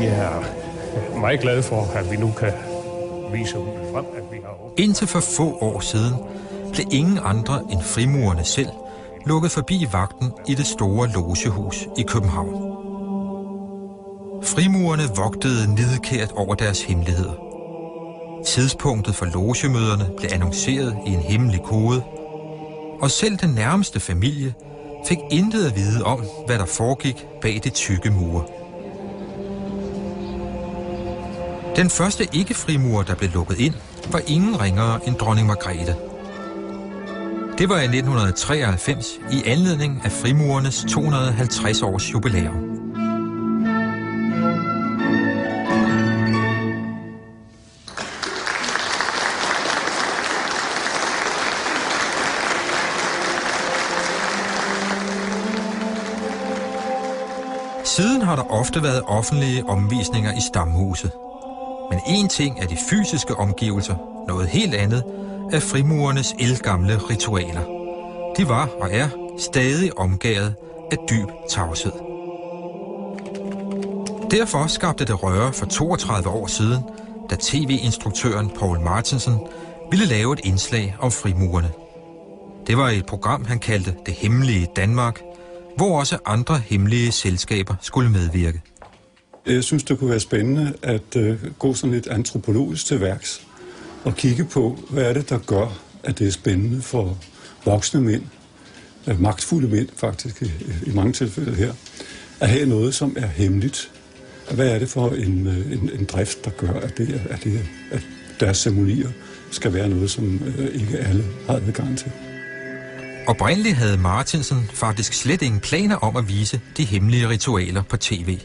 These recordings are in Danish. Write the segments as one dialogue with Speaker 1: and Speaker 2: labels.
Speaker 1: vi er meget glade for, at vi nu kan vise ud frem, at vi har...
Speaker 2: Indtil for få år siden blev ingen andre end frimurerne selv lukket forbi vagten i det store logehus i København. Frimurerne vogtede nidkært over deres hemmeligheder. Tidspunktet for logemøderne blev annonceret i en hemmelig kode, og selv den nærmeste familie fik intet at vide om, hvad der foregik bag de tykke mure. Den første ikke-frimurer, der blev lukket ind, var ingen ringere end dronning Margrethe. Det var i 1993 i anledning af frimurernes 250 års jubilæum. Siden har der ofte været offentlige omvisninger i Stamhuset. Men en ting er de fysiske omgivelser, noget helt andet er frimurernes ældgamle ritualer. De var og er stadig omgærdet af dyb tavshed. Derfor skabte det røre for 32 år siden, da tv-instruktøren Poul Martinsen ville lave et indslag om frimurerne. Det var et program, han kaldte Det Hemmelige Danmark, hvor også andre hemmelige selskaber skulle medvirke.
Speaker 3: Jeg synes, det kunne være spændende at gå sådan lidt antropologisk til værks og kigge på, hvad er det, der gør, at det er spændende for voksne mænd, magtfulde mænd faktisk i mange tilfælde her, at have noget, som er hemmeligt. Hvad er det for en drift, der gør, at deres ceremonier skal være noget, som ikke alle har adgang til?
Speaker 2: Oprindeligt havde Martinsen faktisk slet ingen planer om at vise de hemmelige ritualer på tv.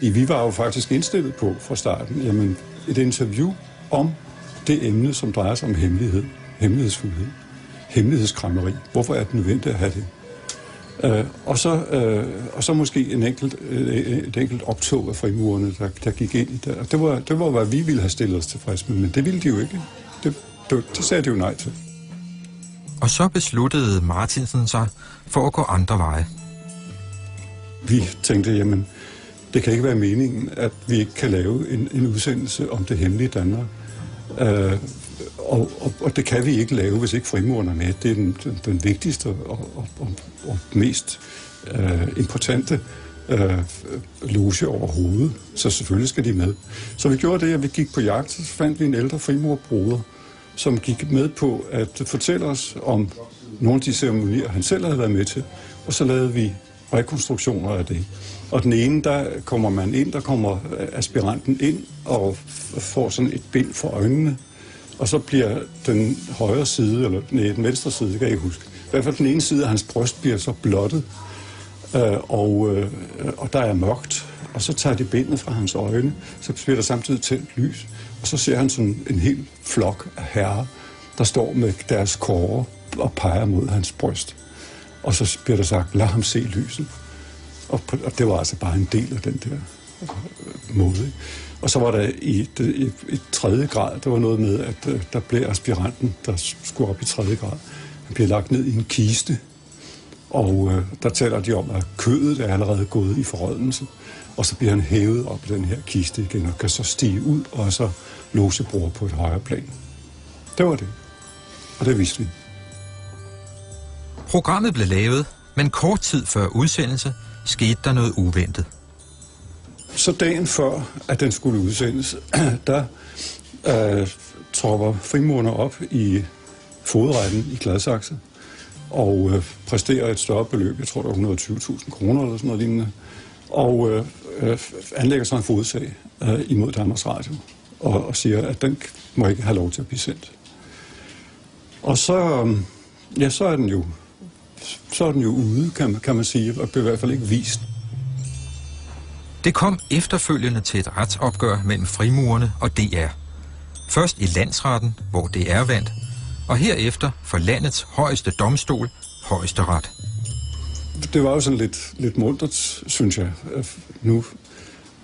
Speaker 3: Vi var jo faktisk indstillet på fra starten, jamen et interview om det emne, som drejer sig om hemmelighed, hemmelighedsfuldhed, hemmelighedskræmmeri. Hvorfor er det nødvendigt at have det? Og så måske et enkelt optog af frimurerne, der gik ind i det. Og det var, hvad vi ville have stillet os tilfreds med, men det ville de jo ikke. Det sagde de jo nej til.
Speaker 2: Og så besluttede Martinsen sig for at gå andre veje.
Speaker 3: Vi tænkte, jamen, det kan ikke være meningen, at vi ikke kan lave en udsendelse om det hemmelige Danmark. Og det kan vi ikke lave, hvis ikke frimurerne er med. Det er den vigtigste og mest importante loge overhovedet. Så selvfølgelig skal de med. Så vi gjorde det, at vi gik på jagt, så fandt vi en ældre frimurbruder, som gik med på at fortælle os om nogle af de ceremonier, han selv havde været med til. Og så lavede vi rekonstruktioner af det. Og den ene, der kommer aspiranten ind og får sådan et bind for øjnene. Og så bliver den højre side, eller den venstre side, det kan jeg ikke huske. I hvert fald den ene side af hans bryst bliver så blottet, og der er mørkt. Og så tager de bindet fra hans øjne, så bliver der samtidig tændt lys. Og så ser han sådan en hel flok af herrer, der står med deres kårer og peger mod hans bryst. Og så bliver der sagt, lad ham se lyset. Og det var altså bare en del af den der måde. Og så var der i tredje grad, der var noget med, at der blev aspiranten, der skulle op i tredje grad, han bliver lagt ned i en kiste. Og der taler de om, at kødet er allerede gået i forrådnelse. Og så bliver han hævet op i den her kiste igen, og kan så stige ud, og så logebror på et højere plan. Det var det. Og det vidste vi.
Speaker 2: Programmet blev lavet, men kort tid før udsendelse skete der noget uventet.
Speaker 3: Så dagen før, at den skulle udsendes, der tropper frimurerne op i fodretten i Gladsaxe og præsterer et større beløb, jeg tror det var 120.000 kroner eller sådan noget lignende, og anlægger så en fodsag imod Danmarks Radio og siger, at den må ikke have lov til at blive sendt. Og så er den jo ude, kan man sige, og bliver i hvert fald ikke vist.
Speaker 2: Det kom efterfølgende til et retsopgør mellem frimurerne og DR. Først i landsretten, hvor DR vandt, og herefter for landets højeste domstol, Højesteret.
Speaker 3: Det var jo sådan lidt muntert, synes jeg. Nu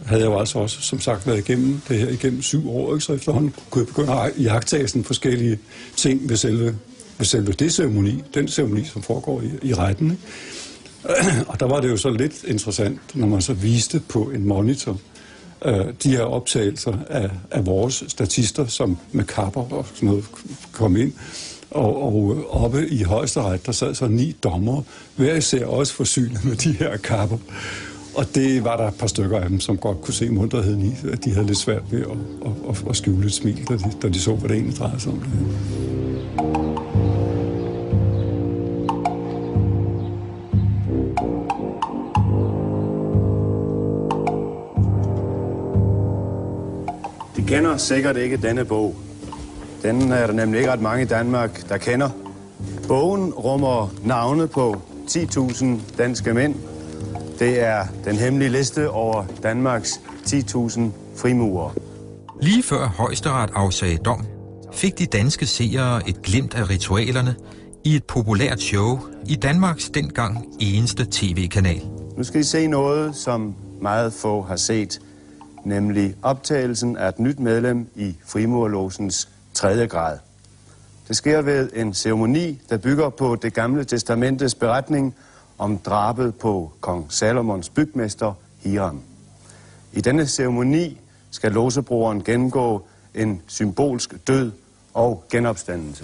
Speaker 3: havde jeg jo altså også, som sagt, været igennem det her igennem 7 år, ikke? Så efterhånden kunne jeg begynde at iagttage sådan forskellige ting ved selve det ceremoni, den ceremoni, som foregår i retten, ikke? Og der var det jo så lidt interessant, når man så viste på en monitor de her optagelser af vores statister, som med kapper og sådan noget kom ind. Og oppe i Højesteret, der sad så 9 dommere, hver især også forsynet med de her kapper. Og det var der et par stykker af dem, som godt kunne se munterheden i, at de havde lidt svært ved at skjule et smil, da de så, hvad det egentlig drejede sig om.
Speaker 4: De kender sikkert ikke denne bog. Den er der nemlig ikke ret mange i Danmark, der kender. Bogen rummer navne på 10.000 danske mænd. Det er den hemmelige liste over Danmarks 10.000 frimurere.
Speaker 2: Lige før Højesteret afsagde dom, fik de danske seere et glimt af ritualerne i et populært show i Danmarks dengang eneste tv-kanal.
Speaker 4: Nu skal I se noget, som meget få har set, nemlig optagelsen af et nyt medlem i Frimurerlogens 3. grad. Det sker ved en ceremoni, der bygger på Det Gamle Testamentes beretning om drabet på kong Salomons bygmester Hiram. I denne ceremoni skal logebrugeren gennemgå en symbolsk død og genopstandelse.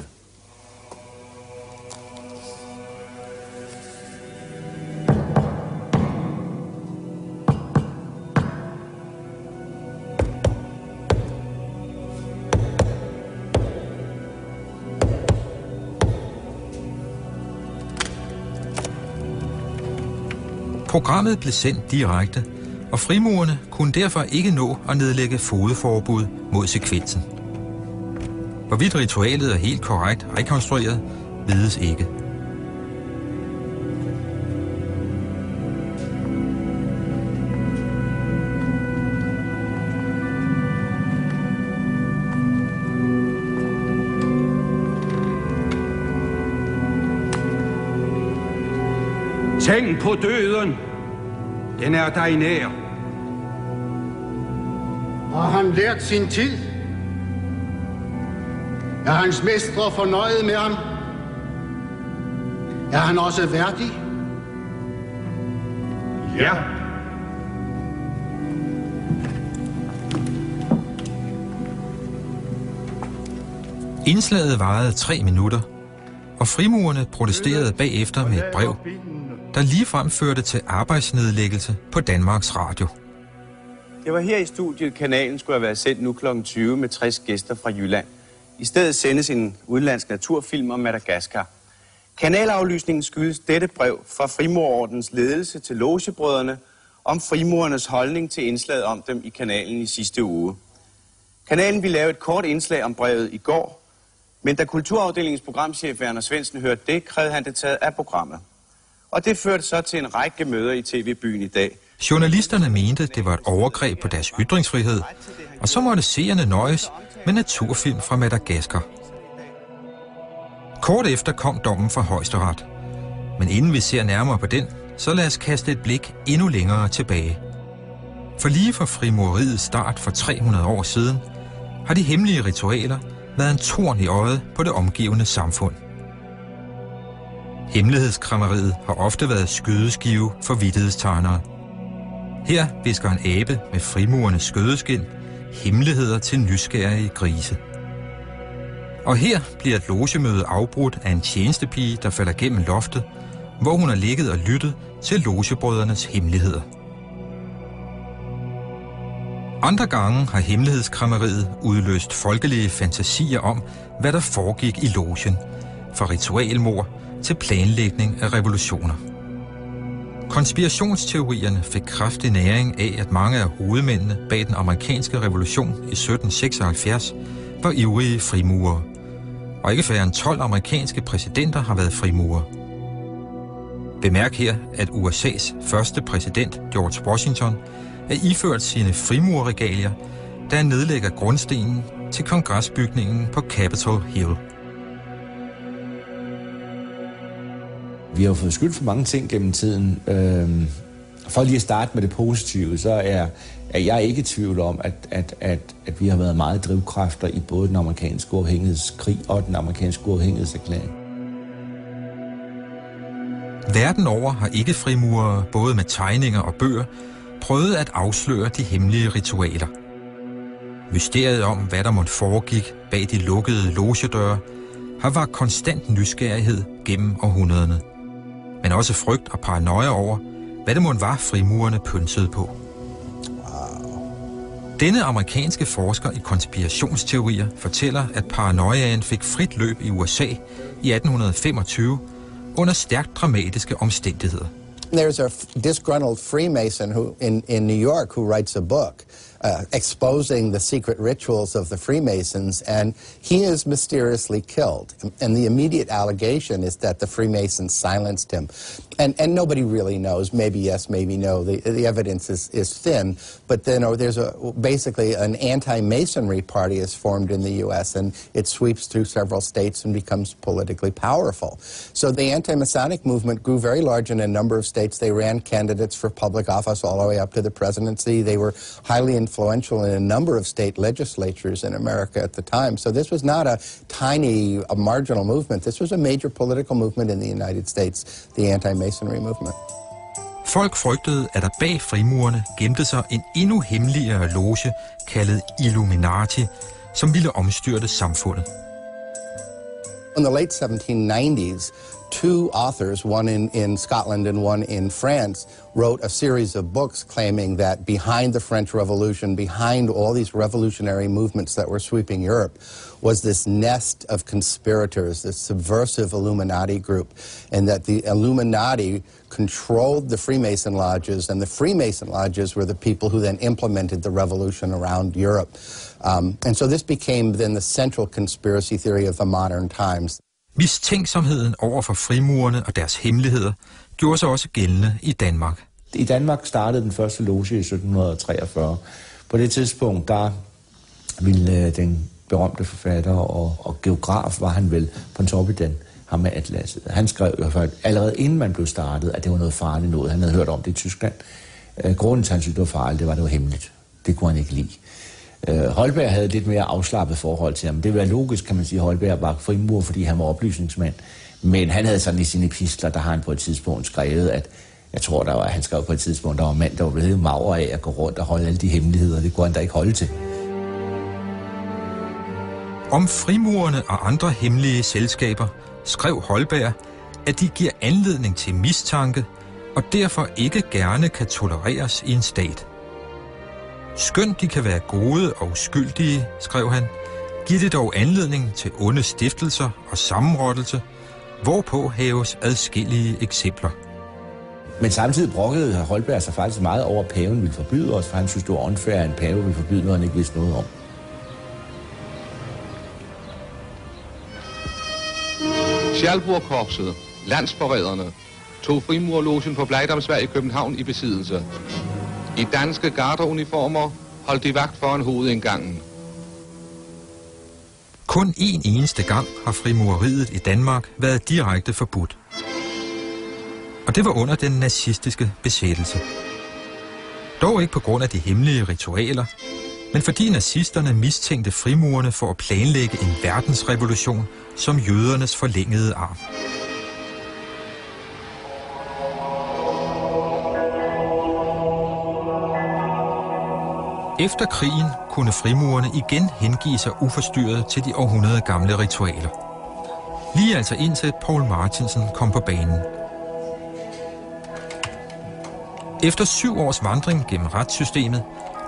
Speaker 2: Programmet blev sendt direkte, og frimurerne kunne derfor ikke nå at nedlægge fogedforbud mod sekvensen. Hvorvidt ritualet er helt korrekt rekonstrueret, vides ikke.
Speaker 5: Tænk på døden. Den er dig nær.
Speaker 6: Har han lært sin tid? Er hans mestre fornøjet med ham? Er han også værdig?
Speaker 5: Ja.
Speaker 2: Indslaget varede 3 minutter, og frimurerne protesterede bagefter med et brev, der ligefrem førte til arbejdsnedlæggelse på Danmarks Radio.
Speaker 7: Det var her i studiet, kanalen skulle have været sendt nu kl. 20 med 60 gæster fra Jylland. I stedet sendes en udenlandsk naturfilm om Madagaskar. Kanalaflysningen skyldes dette brev fra Frimurerordens ledelse til logebrødrene om frimurernes holdning til indslaget om dem i kanalen i sidste uge. Kanalen ville lave et kort indslag om brevet i går, men da kulturafdelingens programchef Werner Svendsen hørte det, krævede han det taget af programmet. Og det førte så til en række møder i TV-byen i dag.
Speaker 2: Journalisterne mente, det var et overgreb på deres ytringsfrihed, og så måtte seerne nøjes med naturfilm fra Madagaskar. Kort efter kom dommen fra Højesteret. Men inden vi ser nærmere på den, så lad os kaste et blik endnu længere tilbage. For lige fra frimureriets start for 300 år siden, har de hemmelige ritualer været en torn i øjet på det omgivende samfund. Hemmelighedskræmmeriet har ofte været skydeskive for vittighedstegnere. Her visker en abe med frimurernes skødeskin hemmeligheder til nysgerrige grise. Og her bliver et logemøde afbrudt af en tjenestepige, der falder gennem loftet, hvor hun har ligget og lyttet til logebrødrenes hemmeligheder. Andre gange har hemmelighedskræmmeriet udløst folkelige fantasier om, hvad der foregik i logen, fra ritualmord til planlægning af revolutioner. Konspirationsteorierne fik kraftig næring af, at mange af hovedmændene bag den amerikanske revolution i 1776 var ivrige frimurere, og ikke færre end 12 amerikanske præsidenter har været frimurere. Bemærk her, at USA's første præsident, George Washington, er iført sine frimurregalier, da han nedlægger grundstenen til kongresbygningen på Capitol Hill.
Speaker 8: Vi har jo fået skyld for mange ting gennem tiden. For lige at starte med det positive, så er jeg ikke i tvivl om, at vi har været meget drivkræfter i både den amerikanske uafhængighedskrig og den amerikanske uafhængighedserklæring.
Speaker 2: Verden over har ikke-frimurere, både med tegninger og bøger, prøvede at afsløre de hemmelige ritualer. Mysteriet om, hvad der måtte foregik bag de lukkede logedøre, har var konstant nysgerrighed gennem århundrederne. Men også frygt og paranoia over, hvad det måtte var frimurerne pynsede på. Denne amerikanske forsker i konspirationsteorier fortæller, at paranoiaen fik frit løb i USA i 1825 under stærkt dramatiske omstændigheder.
Speaker 9: There's a disgruntled Freemason who in New York who writes a book exposing the secret rituals of the Freemasons, and he is mysteriously killed. And the immediate allegation is that the Freemasons silenced him. And nobody really knows. Maybe yes, maybe no. The evidence is thin. But then there's basically an anti-Masonry party is formed in the U.S., and it sweeps through several states and becomes politically powerful. So the anti-Masonic movement grew very large in a number of states. They ran candidates for public office all the way up to the presidency. They were highly influential in a number of state legislatures in America at the time. So this was not a tiny, marginal movement. This was a major political movement in the United States, the anti-Masonry movement.
Speaker 2: Folk frygtede, at der bag frimurerne gemte sig en endnu hemmeligere loge, kaldet Illuminati, som ville omstyrte samfundet.
Speaker 9: In the late 1790s, two authors, one in Scotland and one in France, wrote a series of books claiming that behind the French Revolution, behind all these revolutionary movements that were sweeping Europe, was this nest of conspirators, this subversive Illuminati group, and that the Illuminati controlled the Freemason lodges, and the Freemason lodges were the people who then implemented the revolution around Europe. And so this became then the central conspiracy theory of the modern times.
Speaker 2: Mistænksomheden over for frimurerne og deres hemmeligheder gjorde sig også gældende i Danmark.
Speaker 8: I Danmark startede den første loge i 1743. På det tidspunkt, der ville den berømte forfatter og geograf, var han vel, Pontoppidan, ham med atlaset. Han skrev i hvert fald allerede inden man blev startet, at det var noget farligt noget. Han havde hørt om det i Tyskland. Grunden til, at han syntes, det var farligt, det var hemmeligt. Det kunne han ikke lide. Holberg havde et lidt mere afslappet forhold til ham. Det var logisk, kan man sige, at Holberg var frimur, fordi han var oplysningsmand. Men han havde sådan i sine epistler, der har han på et tidspunkt skrevet, at jeg tror, han skrev på et tidspunkt, der var mand, der var blevet mager af at gå rundt og holde alle de hemmeligheder. Det kunne han da ikke holde til.
Speaker 2: Om frimurerne og andre hemmelige selskaber skrev Holberg, at de giver anledning til mistanke og derfor ikke gerne kan tolereres i en stat. Skønt de kan være gode og uskyldige, skrev han, giver det dog anledning til onde stiftelser og sammenrottelse, hvorpå haves adskillige eksempler.
Speaker 8: Men samtidig brokkede Holberg sig faktisk meget over, at paven ville forbyde os, for han synes, det var unfair, at en pave ville forbyde noget, han ikke vidste noget om.
Speaker 10: Schalburg-korpset, landsforræderne, tog frimurlogen på Blejdomsvej i København i besiddelse. I danske garderuniformer holdt de vagt foran hovedindgangen.
Speaker 2: Kun én eneste gang har frimureriet i Danmark været direkte forbudt. Og det var under den nazistiske besættelse. Dog ikke på grund af de hemmelige ritualer, men fordi nazisterne mistænkte frimurerne for at planlægge en verdensrevolution som jødernes forlængede arm. Efter krigen kunne frimurerne igen hengive sig uforstyrret til de århundrede gamle ritualer. Lige altså indtil Poul Martinsen kom på banen. Efter 7 års vandring gennem retssystemet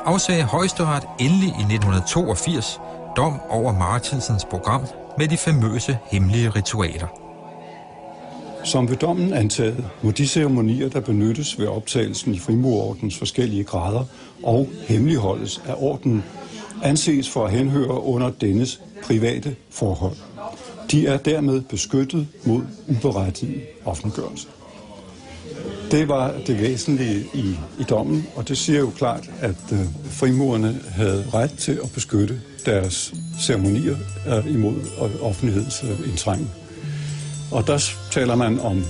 Speaker 2: afsagde Højesteret endelig i 1982 dom over Martinsens program med de famøse hemmelige ritualer.
Speaker 3: Som ved dommen antaget, må de ceremonier, der benyttes ved optagelsen i frimurerordens forskellige grader og hemmeligholdes af ordenen, anses for at henhøre under dennes private forhold. De er dermed beskyttet mod uberettiget offentliggørelse. Det var det væsentlige i dommen, og det siger jo klart, at frimurerne havde ret til at beskytte deres ceremonier imod offentlighedens indtrængen. Og der taler man om